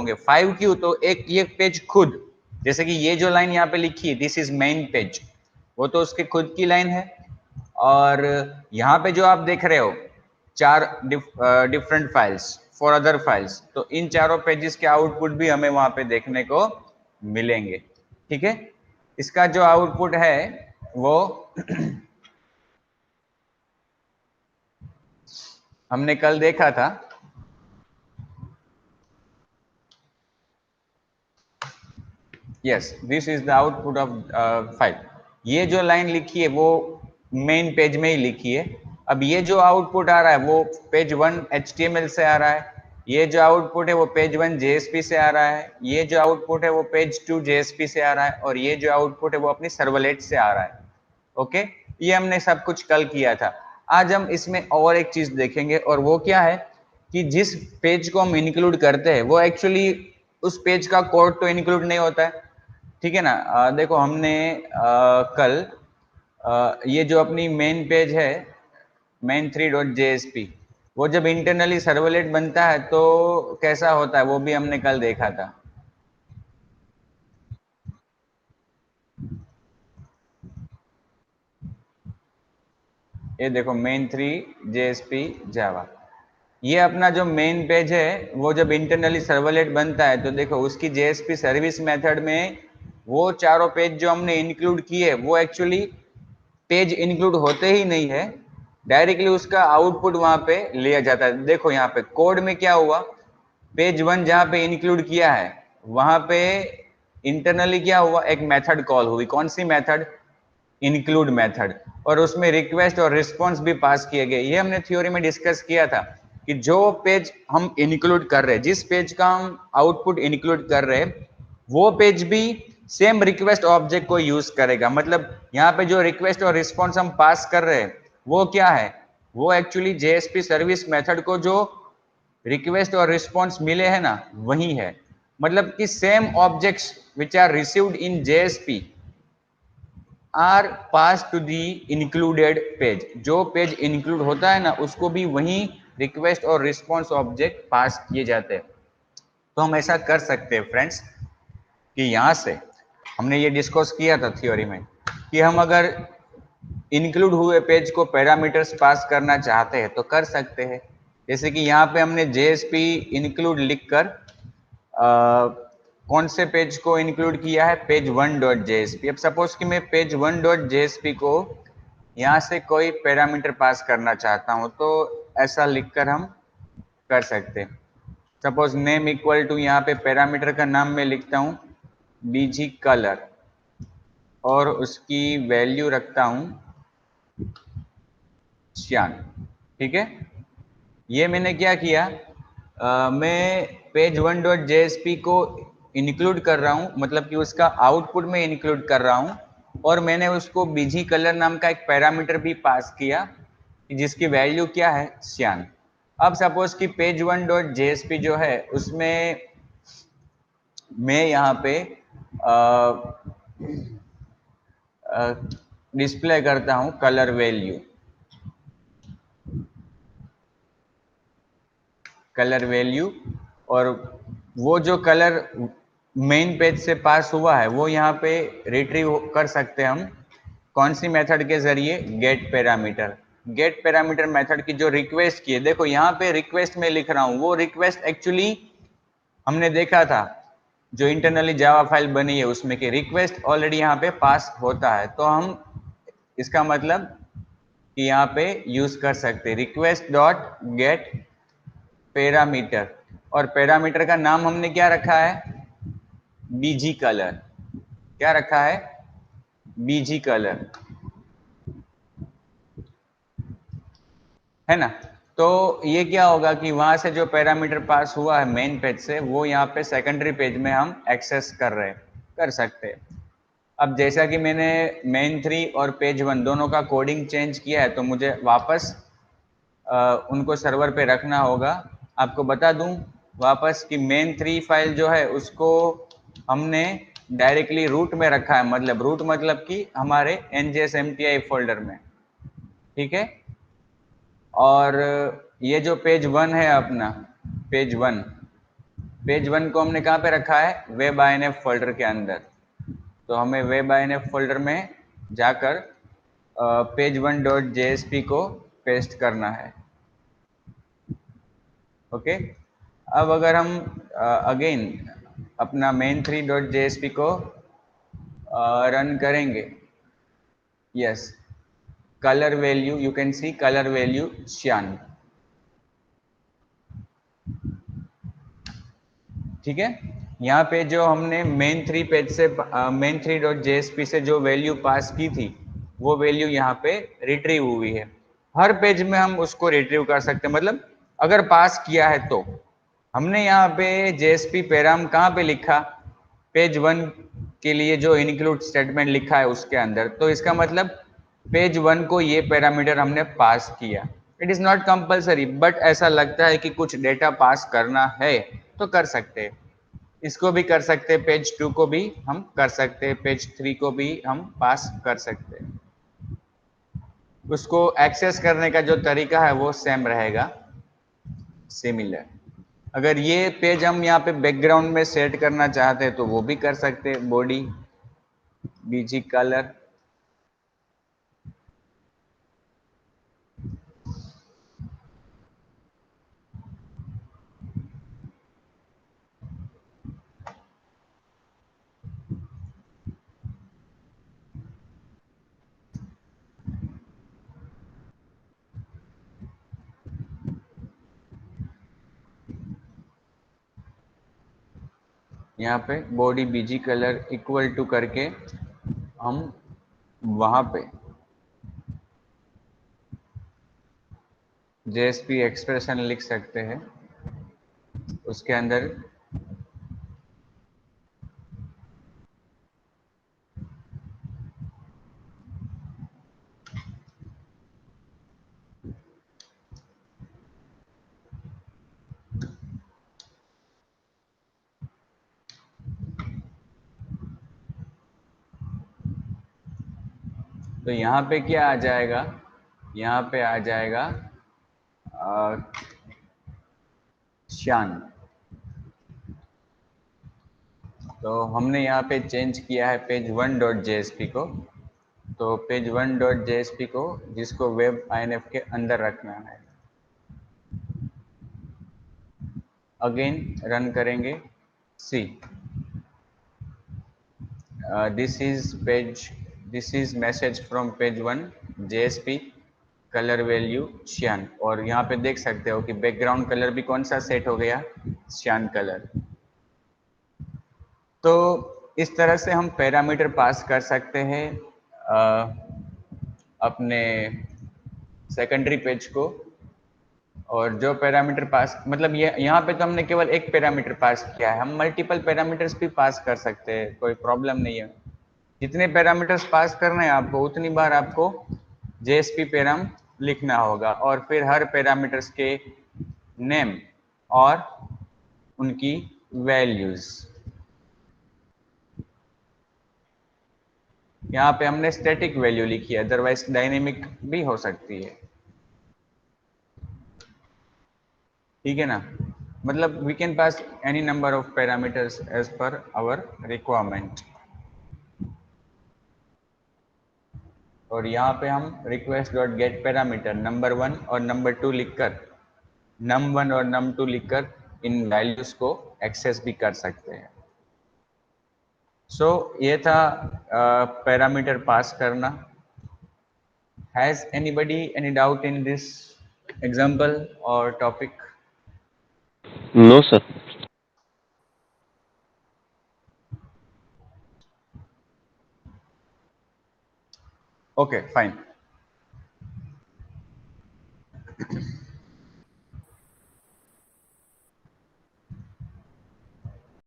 होंगे। 5 क्यों? तो एक ये पेज खुद, जैसे कि ये जो लाइन यहाँ पे लिखी है दिस इज मेन पेज, वो तो उसके खुद की लाइन है। और यहाँ पे जो आप देख रहे हो 4 different files for other files, तो इन चारों पेजेस के आउटपुट भी हमें वहां पे देखने को मिलेंगे। ठीक है, इसका जो आउटपुट है वो हमने कल देखा था। Yes, this is the output of 5। ये जो लाइन लिखी है वो मेन पेज में ही लिखी है। अब ये जो आउटपुट आ रहा है वो पेज 1 HTML से आ रहा है, ये जो आउटपुट है वो पेज 1 JSP से आ रहा है, ये जो आउटपुट है वो पेज 2 JSP से आ रहा है, और ये जो आउटपुट है वो अपनी सर्वलेट से आ रहा है। ओके, ये हमने सब कुछ कल किया था। आज हम इसमें और एक चीज देखेंगे, और वो क्या है कि जिस पेज को हम इंक्लूड करते हैं वो एक्चुअली उस पेज का कोड तो इंक्लूड नहीं होता है। ठीक है ना, देखो हमने कल ये जो अपनी मेन पेज है main3.jsp, वो जब इंटरनली सर्वलेट बनता है तो कैसा होता है वो भी हमने कल देखा था। ये देखो main3.jsp जावा, ये अपना जो मेन पेज है वो जब इंटरनली सर्वलेट बनता है तो देखो उसकी JSP सर्विस मेथड में वो चारों पेज जो हमने इंक्लूड किए वो एक्चुअली पेज इंक्लूड होते ही नहीं है, डायरेक्टली उसका आउटपुट वहां पे लिया जाता है। देखो यहाँ पे कोड में क्या हुआ, पेज 1 जहाँ पे इंक्लूड किया है वहां पे इंटरनली क्या हुआ, एक मेथड कॉल हुई। कौन सी मेथड? इंक्लूड मेथड, और उसमें रिक्वेस्ट और रिस्पॉन्स भी पास किए गए। ये हमने थ्योरी में डिस्कस किया था कि जो पेज हम इंक्लूड कर रहे हैं, जिस पेज का हम आउटपुट इंक्लूड कर रहे हैं, वो पेज भी सेम रिक्वेस्ट ऑब्जेक्ट को यूज करेगा। मतलब यहाँ पे जो रिक्वेस्ट और रिस्पॉन्स हम पास कर रहे हैं वो क्या है, वो एक्चुअली JSP सर्विस मेथड को जो रिक्वेस्ट और रिस्पॉन्स मिले हैं ना वही है। मतलब कि same objects which are received in JSP are pass to the included page. जो पेज इंक्लूड होता है ना उसको भी वही रिक्वेस्ट और रिस्पॉन्स ऑब्जेक्ट पास किए जाते हैं। तो हम ऐसा कर सकते हैं फ्रेंड्स कि यहाँ से हमने ये डिस्कस किया था थ्योरी में कि हम अगर इंक्लूड हुए पेज को पैरामीटर्स पास करना चाहते हैं तो कर सकते हैं। जैसे कि यहाँ पे हमने JSP इंक्लूड लिखकर कौन से पेज को इंक्लूड किया है, पेज 1.jsp। अब सपोज कि मैं पेज 1.jsp को यहाँ से कोई पैरामीटर पास करना चाहता हूँ तो ऐसा लिखकर हम कर सकते हैं। सपोज नेम इक्वल टू, यहाँ पे पैरामीटर का नाम मैं लिखता हूँ BG कलर, और उसकी वैल्यू रखता हूँ श्यान। ठीक है, ये मैंने क्या किया, मैं पेज 1.jsp को इंक्लूड कर रहा हूँ, मतलब कि उसका आउटपुट में इंक्लूड कर रहा हूँ, और मैंने उसको BG कलर नाम का एक पैरामीटर भी पास किया जिसकी वैल्यू क्या है, श्यान। अब सपोज कि पेज 1.jsp जो है उसमें मैं यहाँ पे डिस्प्ले करता हूँ कलर वैल्यू, कलर वैल्यू, और वो जो कलर मेन पेज से पास हुआ है वो यहाँ पे रिट्रीव कर सकते हैं हम। कौन सी मेथड के जरिए, get parameter. Get parameter method की जो रिक्वेस्ट की है, देखो यहाँ पे रिक्वेस्ट में लिख रहा हूँ, वो रिक्वेस्ट एक्चुअली हमने देखा था जो इंटरनली जावा फाइल बनी है उसमें कि रिक्वेस्ट ऑलरेडी यहाँ पे पास होता है। तो हम इसका मतलब कि यहाँ पे यूज कर सकते रिक्वेस्ट डॉट गेट पैरामीटर, और पैरामीटर का नाम हमने क्या रखा है, BG कलर। क्या रखा है, BG कलर, है ना। तो ये क्या होगा कि वहां से जो पैरामीटर पास हुआ है मेन पेज से वो यहाँ पे सेकेंडरी पेज में हम एक्सेस कर सकते हैं। अब जैसा कि मैंने main3 और पेज 1 दोनों का कोडिंग चेंज किया है तो मुझे वापस उनको सर्वर पे रखना होगा। आपको बता दूं वापस कि main3 फाइल जो है उसको हमने डायरेक्टली रूट में रखा है, मतलब रूट मतलब कि हमारे NJSMTI फोल्डर में। ठीक है, और ये जो पेज 1 है अपना, पेज 1 पेज 1 को हमने कहाँ पे रखा है, वेब INF फोल्डर के अंदर। तो हमें वेब INF फोल्डर में जाकर पेज 1.jsp को पेस्ट करना है। ओके, अब अगर हम अगेन अपना main3.jsp को रन करेंगे, yes, colour value you can see colour value cyan, ठीक है। यहाँ पे जो हमने main3 पेज से main3.jsp से जो वैल्यू पास की थी वो वैल्यू यहाँ पे रिट्रीव हुई है। हर पेज में हम उसको रिट्रीव कर सकते हैं, मतलब अगर पास किया है तो हमने यहाँ पे JSP पैराम कहाँ पे लिखा, पेज 1 के लिए जो इंक्लूड स्टेटमेंट लिखा है उसके अंदर। तो इसका मतलब पेज 1 को ये पैरामीटर हमने पास किया। It is not compulsory, but ऐसा लगता है कि कुछ डेटा पास करना है तो कर सकते हैं। इसको भी कर सकते हैं, पेज 2 को भी हम कर सकते हैं, पेज 3 को भी हम पास कर सकते हैं। उसको एक्सेस करने का जो तरीका है वो सेम रहेगा, सिमिलर। अगर ये पेज हम यहाँ पे बैकग्राउंड में सेट करना चाहते हैं तो वो भी कर सकते हैं, बॉडी बीजी कलर। यहाँ पे body BG colour equal to करके हम वहां पे JSP एक्सप्रेशन लिख सकते हैं, उसके अंदर तो यहाँ पे क्या आ जाएगा, यहाँ पे आ जाएगा श्यान। तो हमने यहाँ पे चेंज किया है पेज 1.jsp को, तो पेज 1.jsp को जिसको वेब INF के अंदर रखना है। अगेन रन करेंगे, see this is message from page 1 JSP colour value cyan. और यहाँ पे देख सकते हो कि बैकग्राउंड कलर भी कौन सा सेट हो गया, श्यान कलर। तो इस तरह से हम पैरामीटर पास कर सकते हैं अपने सेकेंडरी पेज को। और जो पैरामीटर पास, मतलब ये यहाँ पे तो हमने केवल एक पैरामीटर पास किया है, हम मल्टीपल पैरामीटर्स भी पास कर सकते हैं, कोई प्रॉब्लम नहीं है। जितने पैरामीटर्स पास करने हैं आपको उतनी बार आपको JSP पैराम लिखना होगा, और फिर हर पैरामीटर्स के नेम और उनकी वैल्यूज। यहाँ पे हमने स्टैटिक वैल्यू लिखी है, अदरवाइज डायनेमिक भी हो सकती है, ठीक है ना। मतलब we can pass any number of parameters as per our requirement. और यहाँ पे हम request dot get parameter number 1 और नंबर 2 लिखकर, num1 और num2 लिखकर इन वैल्यूज को एक्सेस भी कर सकते हैं। सो ये था पैरामीटर पास करना। Has anybody any doubt in this example और topic? No sir. Okay fine.